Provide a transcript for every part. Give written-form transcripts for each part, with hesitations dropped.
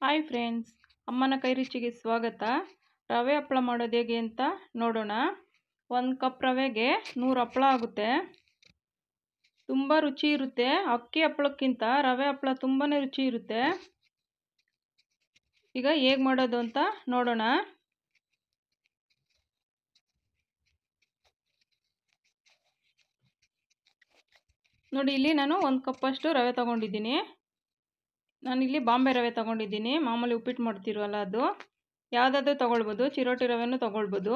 Hi friends, ಅಮ್ಮನ ಕೈ ರುಚಿಗೆ ಸ್ವಾಗತ. ರವೆ ಹಪ್ಪಳ ಮಾಡೋದು ಹೇಗೆ ಅಂತ ನೋಡೋಣ. 1 ಕಪ್ ರವೆಗೆ 100 ಹಪ್ಪಳ ಆಗುತ್ತೆ. ತುಂಬ ರುಚಿ ಇರುತ್ತೆ. ಅಕ್ಕಿ ಹಪ್ಪಳಕ್ಕಿಂತ ರವೆ ಹಪ್ಪಳ ತುಂಬಾ ರುಚಿ ಇರುತ್ತೆ. ಈಗ ಹೇಗೆ ಮಾಡೋದು ಅಂತ ನೋಡೋಣ. ನೋಡಿ, ಇಲ್ಲಿ ನಾನು 1 ಕಪ್ಪಷ್ಟು ರವೆ ತಗೊಂಡಿದ್ದೀನಿ. ನಾನಿಲ್ಲಿ ಬಾಂಬೆ ರವೆ ತಗೊಂಡಿದ್ದೀನಿ. ಮಾಮೂಲಿ ಉಪ್ಪಿಟ್ಟು ಮಾಡ್ತಿರೋಲ್ಲ ಅದು. ಯಾವುದಾದ್ರೂ ತೊಗೊಳ್ಬೋದು, ಚಿರೋಟಿ ರವೆನೂ ತೊಗೊಳ್ಬೋದು.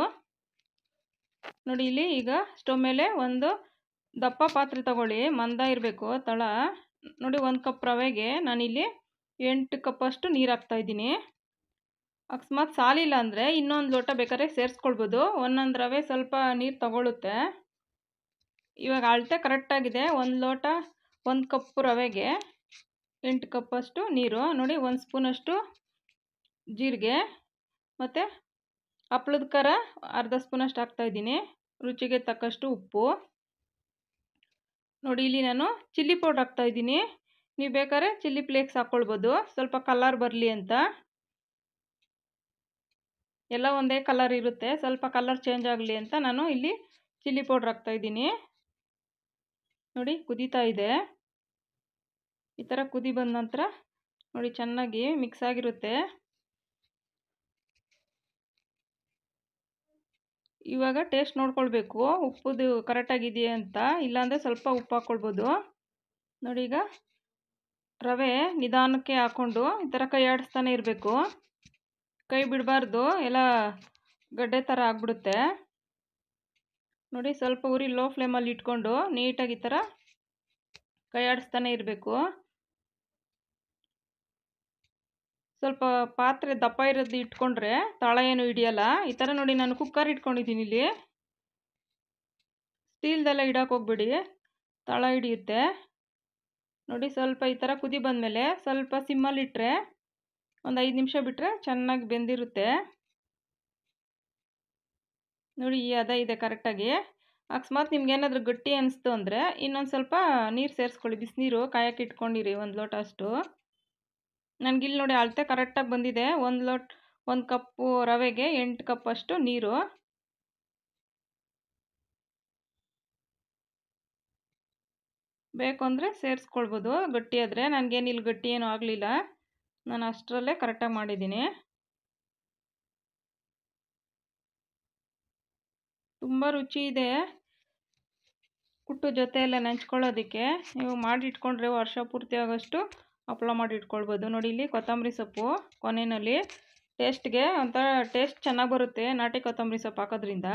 ನೋಡಿ, ಇಲ್ಲಿ ಈಗ ಸ್ಟವ್ ಮೇಲೆ ಒಂದು ದಪ್ಪ ಪಾತ್ರೆ ತಗೊಳ್ಳಿ, ಮಂದ ಇರಬೇಕು ತಳ. ನೋಡಿ, 1 ಕಪ್ ರವೆಗೆ ನಾನಿಲ್ಲಿ 8 ಕಪ್ಪಷ್ಟು ನೀರು ಹಾಕ್ತಾಯಿದ್ದೀನಿ. ಅಕಸ್ಮಾತ್ ಸಾಲಿಲ್ಲ ಅಂದರೆ ಇನ್ನೊಂದು ಲೋಟ ಬೇಕಾದ್ರೆ ಸೇರಿಸ್ಕೊಳ್ಬೋದು. ಒಂದೊಂದು ರವೆ ಸ್ವಲ್ಪ ನೀರು ತಗೊಳ್ಳುತ್ತೆ. ಇವಾಗ ಅಳತೆ ಕರೆಕ್ಟಾಗಿದೆ. 1 ಲೋಟ 1 ಕಪ್ ರವೆಗೆ 8 ಕಪ್ಪಷ್ಟು ನೀರು. ನೋಡಿ, 1 ಸ್ಪೂನಷ್ಟು ಜೀರಿಗೆ ಮತ್ತು ಹಪ್ಪಳದ ಖಾರ ಅರ್ಧ ಸ್ಪೂನಷ್ಟು ಹಾಕ್ತಾಯಿದ್ದೀನಿ. ರುಚಿಗೆ ತಕ್ಕಷ್ಟು ಉಪ್ಪು. ನೋಡಿ, ಇಲ್ಲಿ ನಾನು ಚಿಲ್ಲಿ ಪೌಡ್ರ್ ಹಾಕ್ತಾಯಿದ್ದೀನಿ. ನೀವು ಬೇಕಾದ್ರೆ ಚಿಲ್ಲಿ ಫ್ಲೇಕ್ಸ್ ಹಾಕ್ಕೊಳ್ಬೋದು, ಸ್ವಲ್ಪ ಕಲರ್ ಬರಲಿ ಅಂತ. ಎಲ್ಲ ಒಂದೇ ಕಲರ್ ಇರುತ್ತೆ, ಸ್ವಲ್ಪ ಕಲರ್ ಚೇಂಜ್ ಆಗಲಿ ಅಂತ ನಾನು ಇಲ್ಲಿ ಚಿಲ್ಲಿ ಪೌಡ್ರ್ ಹಾಕ್ತಾಯಿದ್ದೀನಿ. ನೋಡಿ, ಕುದೀತಾ ಇದೆ. ಈ ಥರ ಕುದಿ ಬಂದ ನಂತರ ನೋಡಿ ಚೆನ್ನಾಗಿ ಮಿಕ್ಸ್ ಆಗಿರುತ್ತೆ. ಇವಾಗ ಟೇಸ್ಟ್ ನೋಡ್ಕೊಳ್ಬೇಕು, ಉಪ್ಪುದು ಕರೆಕ್ಟಾಗಿದೆಯಾ ಅಂತ. ಇಲ್ಲಾಂದರೆ ಸ್ವಲ್ಪ ಉಪ್ಪು ಹಾಕ್ಕೊಳ್ಬೋದು. ನೋಡಿ, ಈಗ ರವೆ ನಿಧಾನಕ್ಕೆ ಹಾಕ್ಕೊಂಡು ಈ ಥರ ಕೈ ಆಡಿಸ್ತಾನೆ ಇರಬೇಕು. ಕೈ ಬಿಡಬಾರ್ದು, ಎಲ್ಲ ಗಡ್ಡೆ ಥರ ಆಗಿಬಿಡುತ್ತೆ. ನೋಡಿ, ಸ್ವಲ್ಪ ಉರಿ ಲೋ ಫ್ಲೇಮಲ್ಲಿ ಇಟ್ಕೊಂಡು ನೀಟಾಗಿ ಈ ಥರ ಕೈ ಆಡಿಸ್ತಾನೆ ಇರಬೇಕು. ಸ್ವಲ್ಪ ಪಾತ್ರೆ ದಪ್ಪ ಇರೋದು ಇಟ್ಕೊಂಡ್ರೆ ತಳ ಏನು ಹಿಡಿಯಲ್ಲ. ಈ ಥರ ನೋಡಿ, ನಾನು ಕುಕ್ಕರ್ ಇಟ್ಕೊಂಡಿದ್ದೀನಿ ಇಲ್ಲಿ. ಸ್ಟೀಲ್ದೆಲ್ಲ ಇಡಕ್ಕೆ ಹೋಗ್ಬೇಡಿ, ತಳ ಹಿಡಿಯುತ್ತೆ. ನೋಡಿ, ಸ್ವಲ್ಪ ಈ ಥರ ಕುದಿ ಬಂದಮೇಲೆ ಸ್ವಲ್ಪ ಸಿಮ್ಮಲ್ಲಿಟ್ಟರೆ ಒಂದು 5 ನಿಮಿಷ ಬಿಟ್ಟರೆ ಚೆನ್ನಾಗಿ ಬೆಂದಿರುತ್ತೆ. ನೋಡಿ, ಈ ಹದ ಇದೆ ಕರೆಕ್ಟಾಗಿ. ಅಕಸ್ಮಾತ್ ನಿಮ್ಗೇನಾದರೂ ಗಟ್ಟಿ ಅನಿಸ್ತು ಅಂದರೆ ಇನ್ನೊಂದು ಸ್ವಲ್ಪ ನೀರು ಸೇರಿಸ್ಕೊಳ್ಳಿ. ಬಿಸಿನೀರು ಕಾಯಕ್ಕೆ ಇಟ್ಕೊಂಡಿರಿ 1 ಲೋಟ ಅಷ್ಟು. ನನಗಿಲ್ಲಿ ನೋಡಿ ಅಳತೆ ಕರೆಕ್ಟಾಗಿ ಬಂದಿದೆ. 1 ಕಪ್ಪು ರವೆಗೆ 8 ಕಪ್ಪಷ್ಟು ನೀರು. ಬೇಕು ಅಂದರೆ ಸೇರಿಸ್ಕೊಳ್ಬೋದು ಗಟ್ಟಿ ಆದರೆ. ನನಗೇನಿಲ್ಲಿ ಗಟ್ಟಿ ಏನೂ ಆಗಲಿಲ್ಲ, ನಾನು ಅಷ್ಟರಲ್ಲೇ ಕರೆಕ್ಟಾಗಿ ಮಾಡಿದ್ದೀನಿ. ತುಂಬ ರುಚಿ ಇದೆ. ಕುಟ್ಟು ಜೊತೆ ಎಲ್ಲ ನೆಂಚ್ಕೊಳ್ಳೋದಕ್ಕೆ ನೀವು ಮಾಡಿ ಇಟ್ಕೊಂಡ್ರೆ ವರ್ಷ ಪೂರ್ತಿ ಆಗೋಷ್ಟು ಹಪ್ಪಳ ಮಾಡಿ ಇಟ್ಕೊಳ್ಬೋದು. ನೋಡಿ, ಇಲ್ಲಿ ಕೊತ್ತಂಬರಿ ಸೊಪ್ಪು ಕೊನೆಯಲ್ಲಿ ಟೇಸ್ಟ್ಗೆ ಒಂಥರ ಟೇಸ್ಟ್ ಚೆನ್ನಾಗಿ ಬರುತ್ತೆ ನಾಟಿ ಕೊತ್ತಂಬರಿ ಸೊಪ್ಪು ಹಾಕೋದ್ರಿಂದ.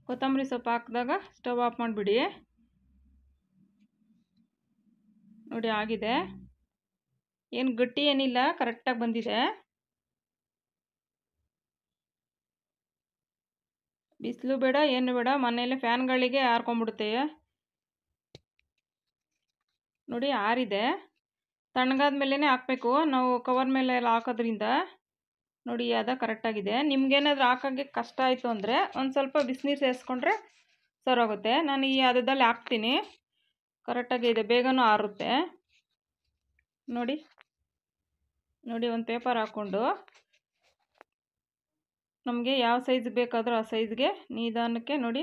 ಕೊತ್ತಂಬರಿ ಸೊಪ್ಪು ಹಾಕಿದಾಗ ಸ್ಟವ್ ಆಫ್ ಮಾಡಿಬಿಡಿ. ನೋಡಿ, ಆಗಿದೆ. ಏನು ಗಟ್ಟಿ ಏನಿಲ್ಲ, ಕರೆಕ್ಟಾಗಿ ಬಂದಿದೆ. ಬಿಸಿಲು ಬೇಡ, ಏನು ಬೇಡ, ಮನೆಯಲ್ಲೇ ಫ್ಯಾನ್ಗಳಿಗೆ ಆರ್ಕೊಂಡ್ಬಿಡುತ್ತೆ. ನೋಡಿ, ಆರಿದೆ. ತಣ್ಣಗಾದ ಮೇಲೇ ಹಾಕಬೇಕು ನಾವು, ಕವರ್ ಮೇಲೆ ಎಲ್ಲ ಹಾಕೋದ್ರಿಂದ. ನೋಡಿ, ಅದ ಕರೆಕ್ಟಾಗಿದೆ. ನಿಮ್ಗೇನಾದರೂ ಹಾಕೋಕ್ಕೆ ಕಷ್ಟ ಆಯಿತು ಅಂದರೆ ಒಂದು ಸ್ವಲ್ಪ ಬಿಸಿನೀರು ಸೇರಿಸ್ಕೊಂಡ್ರೆ ಸರೋಗುತ್ತೆ. ನಾನು ಈ ಹದದಲ್ಲಿ ಹಾಕ್ತೀನಿ. ಕರೆಕ್ಟಾಗಿ ಇದೆ, ಬೇಗನೂ ಆರುತ್ತೆ. ನೋಡಿ, ಒಂದು ಪೇಪರ್ ಹಾಕ್ಕೊಂಡು ನಮಗೆ ಯಾವ ಸೈಜ್ ಬೇಕಾದರೂ ಆ ಸೈಜ್ಗೆ ನಿಧಾನಕ್ಕೆ ನೋಡಿ,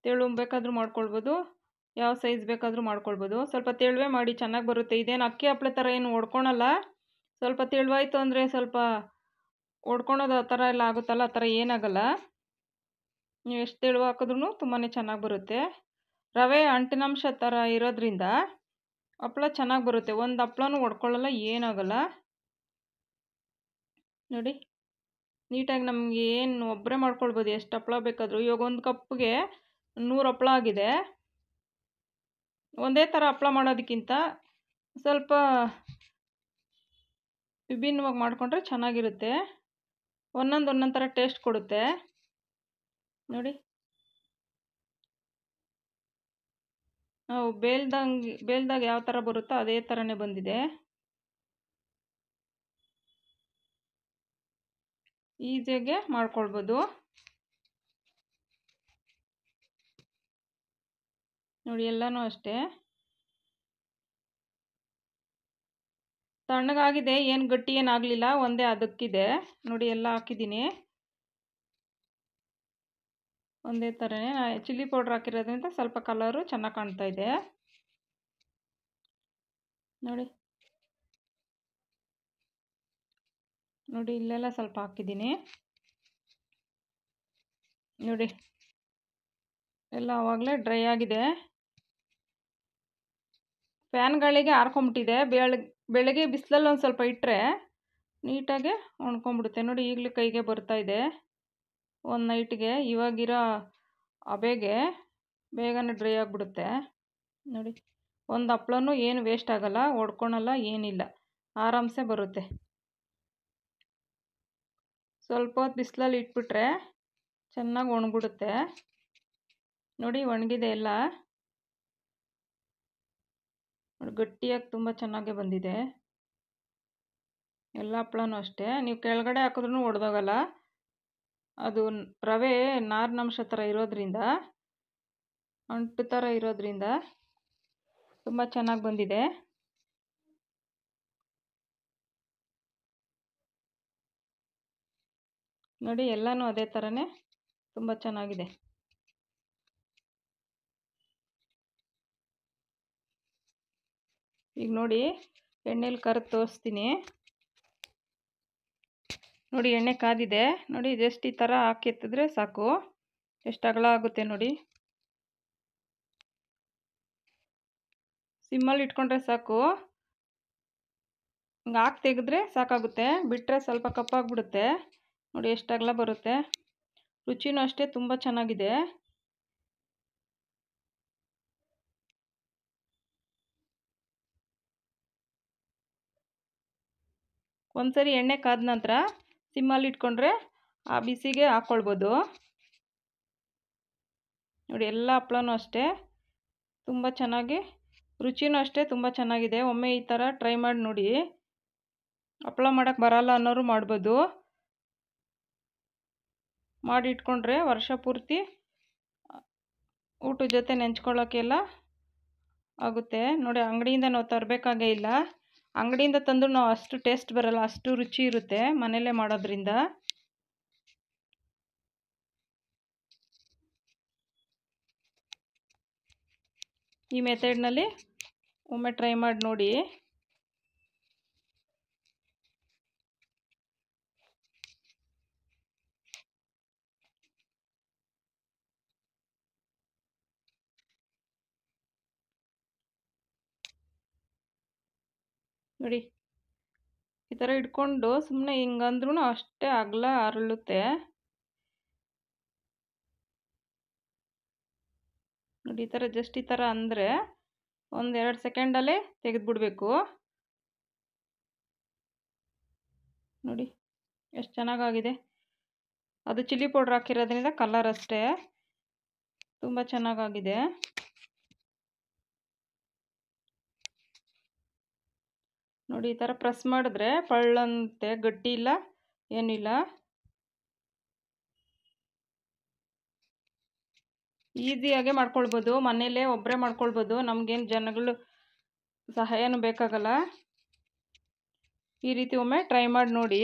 ತೆಳು ಬೇಕಾದರೂ ಮಾಡ್ಕೊಳ್ಬೋದು, ಯಾವ ಸೈಜ್ ಬೇಕಾದರೂ ಮಾಡ್ಕೊಳ್ಬೋದು. ಸ್ವಲ್ಪ ತೆಳುವೆ ಮಾಡಿ, ಚೆನ್ನಾಗಿ ಬರುತ್ತೆ. ಇದೇನು ಅಕ್ಕಿ ಹಪ್ಪಳ ಥರ ಏನು ಒಡ್ಕೊಳಲ್ಲ. ಸ್ವಲ್ಪ ತೆಳುವಾಯಿತು ಅಂದರೆ ಸ್ವಲ್ಪ ಒಡ್ಕೊಳೋದು ಆ ಥರ ಎಲ್ಲ ಆಗುತ್ತಲ್ಲ, ಆ ಥರ ಏನಾಗಲ್ಲ. ನೀವು ಎಷ್ಟು ತೆಳು ಹಾಕಿದ್ರೂ ತುಂಬಾ ಚೆನ್ನಾಗಿ ಬರುತ್ತೆ. ರವೆ ಅಂಟಿನಂಶ ಥರ ಇರೋದ್ರಿಂದ ಹಪ್ಪಳ ಚೆನ್ನಾಗಿ ಬರುತ್ತೆ. ಒಂದು ಹಪ್ಪಳನೂ ಒಡ್ಕೊಳ್ಳಲ್ಲ, ಏನಾಗಲ್ಲ. ನೋಡಿ, ನೀಟಾಗಿ ನಮಗೆ ಏನು ಒಬ್ಬರೇ ಮಾಡ್ಕೊಳ್ಬೋದು, ಎಷ್ಟು ಹಪ್ಪಳ ಬೇಕಾದರೂ. ಇವಾಗ 1 ಕಪ್ಗೆ 100 ಹಪ್ಪಳ ಆಗಿದೆ. ಒಂದೇ ಥರ ಹಪ್ಪಳ ಮಾಡೋದಕ್ಕಿಂತ ಸ್ವಲ್ಪ ವಿಭಿನ್ನವಾಗಿ ಮಾಡಿಕೊಂಡ್ರೆ ಚೆನ್ನಾಗಿರುತ್ತೆ. ಒಂದೊಂದು ಥರ ಟೇಸ್ಟ್ ಕೊಡುತ್ತೆ. ನೋಡಿ, ನಾವು ಬೇಲ್ದಾಗ ಯಾವ ಥರ ಬರುತ್ತೋ ಅದೇ ಥರನೇ ಬಂದಿದೆ. ಈಸಿಯಾಗೆ ಮಾಡ್ಕೊಳ್ಬೋದು. ನೋಡಿ, ಎಲ್ಲನೂ ಅಷ್ಟೇ. ತಣ್ಣಗಾಗಿದೆ, ಏನು ಗಟ್ಟಿ ಏನಾಗಲಿಲ್ಲ, ಒಂದೇ ಅದಕ್ಕಿದೆ ನೋಡಿ. ಎಲ್ಲ ಹಾಕಿದ್ದೀನಿ ಒಂದೇ ಥರನೇ. ಚಿಲ್ಲಿ ಪೌಡ್ರ್ ಹಾಕಿರೋದ್ರಿಂದ ಸ್ವಲ್ಪ ಕಲರು ಚೆನ್ನಾಗಿ ಕಾಣ್ತಾ ಇದೆ ನೋಡಿ. ನೋಡಿ ಇಲ್ಲೆಲ್ಲ ಸ್ವಲ್ಪ ಹಾಕಿದ್ದೀನಿ ನೋಡಿ. ಎಲ್ಲ ಆವಾಗಲೇ ಡ್ರೈ ಆಗಿದೆ. ಫ್ಯಾನ್ ಗಾಳಿಗೆ ಆರ್ಕೊಂಬಿಟ್ಟಿದೆ. ಬೆಳಗ್ಗೆ ಬಿಸಿಲಲ್ಲಿ ಒಂದು ಸ್ವಲ್ಪ ಇಟ್ಟರೆ ನೀಟಾಗಿ ಒಣ್ಕೊಂಬಿಡುತ್ತೆ ನೋಡಿ. ಈಗಲೂ ಕೈಗೆ ಬರ್ತಾ ಇದೆ ಒಂದು ನೈಟ್ಗೆ. ಇವಾಗಿರೋ ಹಬೆಗೆ ಬೇಗನೆ ಡ್ರೈ ಆಗಿಬಿಡುತ್ತೆ ನೋಡಿ. ಒಂದು ಹಪ್ಳನೂ ಏನು ವೇಸ್ಟ್ ಆಗಲ್ಲ, ಒಡ್ಕೊಳಲ್ಲ, ಏನಿಲ್ಲ, ಆರಾಮ್ಸೆ ಬರುತ್ತೆ. ಸ್ವಲ್ಪ ಹೊತ್ತು ಬಿಸಿಲಲ್ಲಿ ಇಟ್ಬಿಟ್ರೆ ಚೆನ್ನಾಗಿ ಒಣಗಿಬಿಡುತ್ತೆ ನೋಡಿ. ಒಣಗಿದೆ ಎಲ್ಲ ನೋಡಿ, ಗಟ್ಟಿಯಾಗಿ ತುಂಬ ಚೆನ್ನಾಗೇ ಬಂದಿದೆ. ಎಲ್ಲ ಹಪ್ಳನೂ ಅಷ್ಟೇ, ನೀವು ಕೆಳಗಡೆ ಹಾಕಿದ್ರೂ ಒಡೆದೋಗಲ್ಲ. ಅದು ರವೆ ನಾರಿನಂಶ ಥರ ಇರೋದ್ರಿಂದ, ಅಂಟು ಥರ ಇರೋದ್ರಿಂದ ತುಂಬ ಚೆನ್ನಾಗಿ ಬಂದಿದೆ ನೋಡಿ. ಎಲ್ಲನೂ ಅದೇ ಥರನೇ ತುಂಬ ಚೆನ್ನಾಗಿದೆ. ಈಗ ನೋಡಿ ಎಣ್ಣೆಲಿ ಕರೆದು ತೋರಿಸ್ತೀನಿ ನೋಡಿ. ಎಣ್ಣೆ ಕಾದಿದೆ ನೋಡಿ. ಜಸ್ಟ್ ಈ ಥರ ಹಾಕಿ ಎತ್ತಿದ್ರೆ ಸಾಕು, ಎಷ್ಟು ಅಗಲ ಆಗುತ್ತೆ ನೋಡಿ. ಸಿಮ್ಮಲ್ಲಿ ಇಟ್ಕೊಂಡ್ರೆ ಸಾಕು, ಹಿಂಗೆ ಹಾಕಿ ತೆಗೆದ್ರೆ ಸಾಕಾಗುತ್ತೆ. ಬಿಟ್ಟರೆ ಸ್ವಲ್ಪ ಕಪ್ಪಾಗಿಬಿಡುತ್ತೆ ನೋಡಿ. ಎಷ್ಟು ಅಗಲ ಬರುತ್ತೆ. ರುಚಿನೂ ಅಷ್ಟೇ ತುಂಬ ಚೆನ್ನಾಗಿದೆ. ಒಂದ್ಸರಿ ಎಣ್ಣೆ ಕಾದ ನಂತರ ಸಿಮ್ಮಲ್ಲಿ ಇಟ್ಕೊಂಡ್ರೆ ಆ ಬಿಸಿಗೆ ಹಾಕ್ಕೊಳ್ಬೋದು ನೋಡಿ. ಎಲ್ಲ ಹಪ್ಳನೂ ಅಷ್ಟೇ ತುಂಬ ಚೆನ್ನಾಗಿ, ರುಚಿನೂ ಅಷ್ಟೇ ತುಂಬ ಚೆನ್ನಾಗಿದೆ. ಒಮ್ಮೆ ಈ ಥರ ಟ್ರೈ ಮಾಡಿ ನೋಡಿ. ಹಪ್ಳ ಮಾಡೋಕ್ಕೆ ಬರಲ್ಲ ಅನ್ನೋರು ಮಾಡ್ಬೋದು. ಮಾಡಿ ಇಟ್ಕೊಂಡ್ರೆ ವರ್ಷ ಪೂರ್ತಿ ಊಟದ ಜೊತೆ ನೆಂಚ್ಕೊಳ್ಳೋಕ್ಕೆಲ್ಲ ಆಗುತ್ತೆ ನೋಡಿ. ಅಂಗಡಿಯಿಂದ ನಾವು ತರಬೇಕಾಗೇ ಇಲ್ಲ. ಅಂಗಡಿಯಿಂದ ತಂದು ನಾವು ಅಷ್ಟು ಟೇಸ್ಟ್ ಬರಲ್ಲ, ಅಷ್ಟು ರುಚಿ ಇರುತ್ತೆ ಮನೆಯಲ್ಲೇ ಮಾಡೋದ್ರಿಂದ. ಈ ಮೆಥಡ್ನಲ್ಲಿ ಒಮ್ಮೆ ಟ್ರೈ ಮಾಡಿ ನೋಡಿ. ನೋಡಿ ಈ ಥರ ಇಟ್ಕೊಂಡು ಸುಮ್ಮನೆ ಹಿಂಗಂದ್ರೂ ಅಷ್ಟೇ ಅಗಲ ಅರಳುತ್ತೆ ನೋಡಿ. ಈ ಥರ ಜಸ್ಟ್ ಈ ಥರ ಅಂದರೆ 1-2 ಸೆಕೆಂಡಲ್ಲೇ ತೆಗೆದುಬಿಡ್ಬೇಕು ನೋಡಿ. ಎಷ್ಟು ಚೆನ್ನಾಗಾಗಿದೆ. ಅದು ಚಿಲ್ಲಿ ಪೌಡ್ರ್ ಹಾಕಿರೋದ್ರಿಂದ ಕಲರ್ ಅಷ್ಟೇ ತುಂಬ ಚೆನ್ನಾಗಾಗಿದೆ ನೋಡಿ. ಈ ಥರ ಪ್ರೆಸ್ ಮಾಡಿದ್ರೆ ಪಳ್ಳಂತೆ, ಗಟ್ಟಿ ಇಲ್ಲ, ಏನಿಲ್ಲ. ಈಸಿಯಾಗೆ ಮಾಡ್ಕೊಳ್ಬೋದು, ಮನೇಲೇ ಒಬ್ಬರೇ ಮಾಡ್ಕೊಳ್ಬೋದು. ನಮಗೇನು ಜನಗಳು ಸಹಾಯನೂ ಬೇಕಾಗಲ್ಲ. ಈ ರೀತಿ ಒಮ್ಮೆ ಟ್ರೈ ಮಾಡಿ ನೋಡಿ.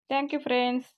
Thank you friends.